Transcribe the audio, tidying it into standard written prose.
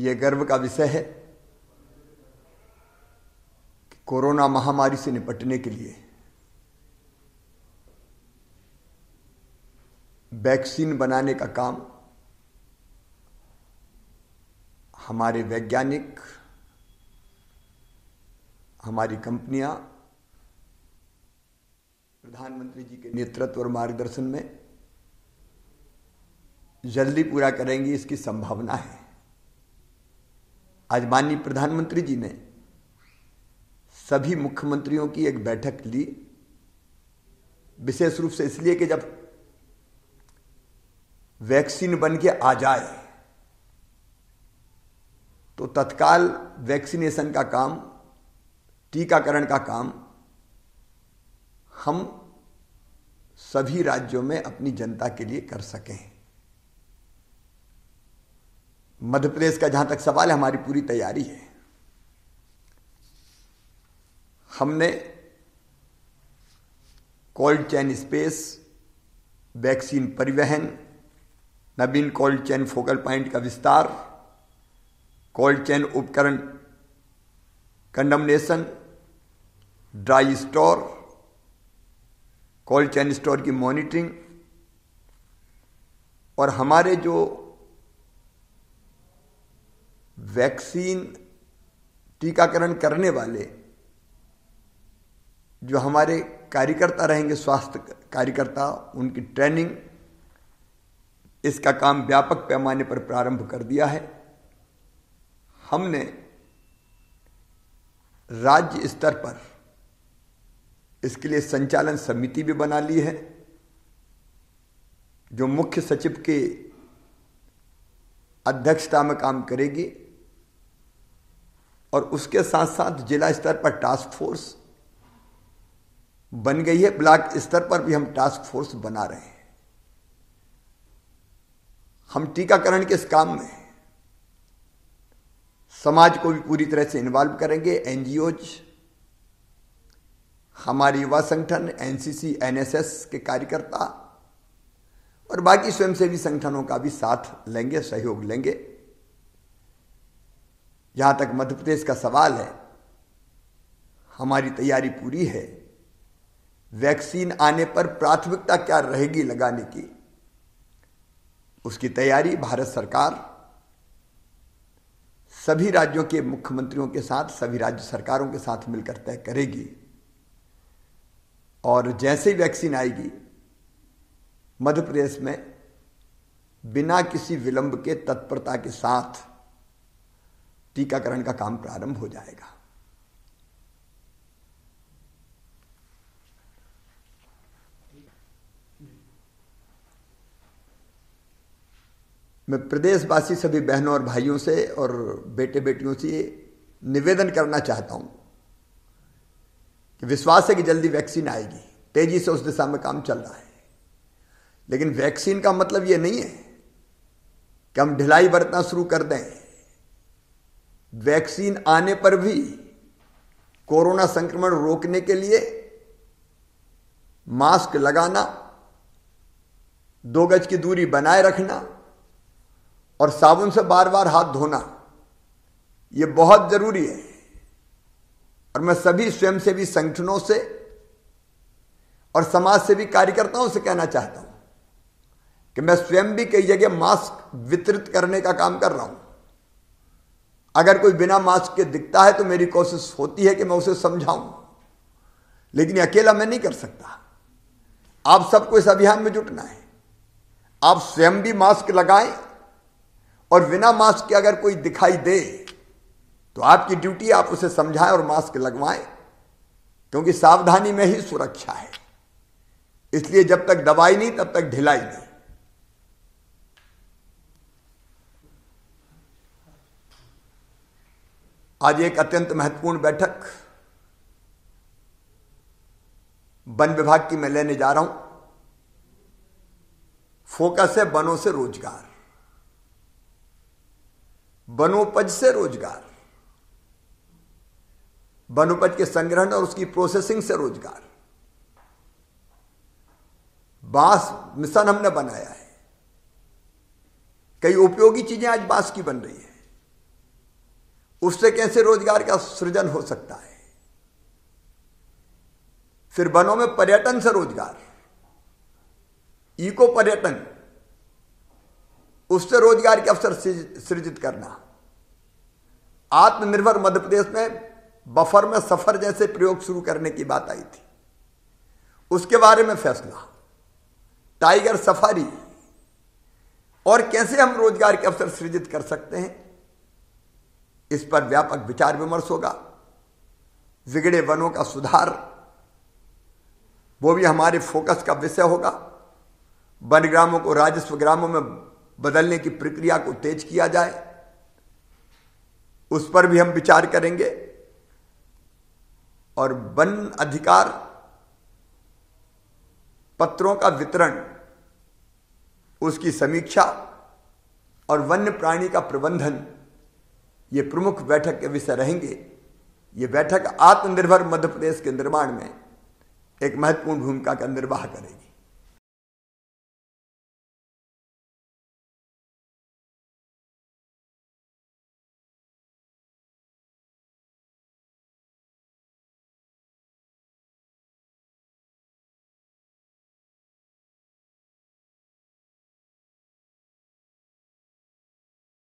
ये गर्व का विषय है कि कोरोना महामारी से निपटने के लिए वैक्सीन बनाने का काम हमारे वैज्ञानिक, हमारी कंपनियां प्रधानमंत्री जी के नेतृत्व और मार्गदर्शन में जल्दी पूरा करेंगी, इसकी संभावना है। आज माननीय प्रधानमंत्री जी ने सभी मुख्यमंत्रियों की एक बैठक ली, विशेष रूप से इसलिए कि जब वैक्सीन बन के आ जाए तो तत्काल वैक्सीनेशन का काम, टीकाकरण का काम हम सभी राज्यों में अपनी जनता के लिए कर सकें। मध्य प्रदेश का जहां तक सवाल है, हमारी पूरी तैयारी है। हमने कोल्ड चेन स्पेस, वैक्सीन परिवहन, नवीन कोल्ड चेन फोकल पॉइंट का विस्तार, कोल्ड चेन उपकरण condemnation, dry store, cold chain store की मॉनिटरिंग और हमारे जो वैक्सीन टीकाकरण करने वाले जो हमारे कार्यकर्ता रहेंगे, स्वास्थ्य कार्यकर्ता, उनकी ट्रेनिंग, इसका काम व्यापक पैमाने पर प्रारंभ कर दिया है। हमने राज्य स्तर पर इसके लिए संचालन समिति भी बना ली है, जो मुख्य सचिव के अध्यक्षता में काम करेगी और उसके साथ साथ जिला स्तर पर टास्क फोर्स बन गई है। ब्लॉक स्तर पर भी हम टास्क फोर्स बना रहे हैं। हम टीकाकरण के इस काम में समाज को भी पूरी तरह से इन्वॉल्व करेंगे। एनजीओज, हमारे युवा संगठन, एनसीसी, एनएसएस के कार्यकर्ता और बाकी स्वयंसेवी संगठनों का भी साथ लेंगे, सहयोग लेंगे। जहां तक मध्य प्रदेश का सवाल है, हमारी तैयारी पूरी है। वैक्सीन आने पर प्राथमिकता क्या रहेगी लगाने की, उसकी तैयारी भारत सरकार सभी राज्यों के मुख्यमंत्रियों के साथ, सभी राज्य सरकारों के साथ मिलकर तय करेगी। और जैसे ही वैक्सीन आएगी, मध्य प्रदेश में बिना किसी विलंब के तत्परता के साथ टीकाकरण का काम प्रारंभ हो जाएगा। मैं प्रदेशवासी सभी बहनों और भाइयों से और बेटे बेटियों से निवेदन करना चाहता हूं कि विश्वास है कि जल्दी वैक्सीन आएगी, तेजी से उस दिशा में काम चल रहा है। लेकिन वैक्सीन का मतलब यह नहीं है कि हम ढिलाई बरतना शुरू कर दें। वैक्सीन आने पर भी कोरोना संक्रमण रोकने के लिए मास्क लगाना, 2 गज की दूरी बनाए रखना और साबुन से बार बार हाथ धोना, यह बहुत जरूरी है। और मैं सभी स्वयंसेवी संगठनों से और समाज सेवी कार्यकर्ताओं से कहना चाहता हूं कि मैं स्वयं भी कई जगह मास्क वितरित करने का काम कर रहा हूं। अगर कोई बिना मास्क के दिखता है तो मेरी कोशिश होती है कि मैं उसे समझाऊं, लेकिन अकेला मैं नहीं कर सकता। आप सबको इस अभियान में जुटना है। आप स्वयं भी मास्क लगाएं और बिना मास्क के अगर कोई दिखाई दे तो आपकी ड्यूटी, आप उसे समझाएं और मास्क लगवाएं, क्योंकि सावधानी में ही सुरक्षा है। इसलिए जब तक दवाई नहीं तब तक ढिलाई नहीं। आज एक अत्यंत महत्वपूर्ण बैठक वन विभाग की मैं लेने जा रहा हूं। फोकस है वनों से रोजगार, वनोपज से रोजगार, वनोपज के संग्रहण और उसकी प्रोसेसिंग से रोजगार। बांस मिशन हमने बनाया है। कई उपयोगी चीजें आज बांस की बन रही है। उससे कैसे रोजगार का सृजन हो सकता है। फिर वनों में पर्यटन से रोजगार, इको पर्यटन, उससे रोजगार के अवसर सृजित करना। आत्मनिर्भर मध्य प्रदेश में बफर में सफर जैसे प्रयोग शुरू करने की बात आई थी, उसके बारे में फैसला। टाइगर सफारी और कैसे हम रोजगार के अवसर सृजित कर सकते हैं, इस पर व्यापक विचार विमर्श होगा। बिगड़े वनों का सुधार, वो भी हमारे फोकस का विषय होगा। वन ग्रामों को राजस्व ग्रामों में बदलने की प्रक्रिया को तेज किया जाए, उस पर भी हम विचार करेंगे। और वन अधिकार पत्रों का वितरण, उसकी समीक्षा और वन्य प्राणी का प्रबंधन, ये प्रमुख बैठक के विषय रहेंगे। ये बैठक आत्मनिर्भर मध्य प्रदेश के निर्माण में एक महत्वपूर्ण भूमिका का निर्वाह करेगी।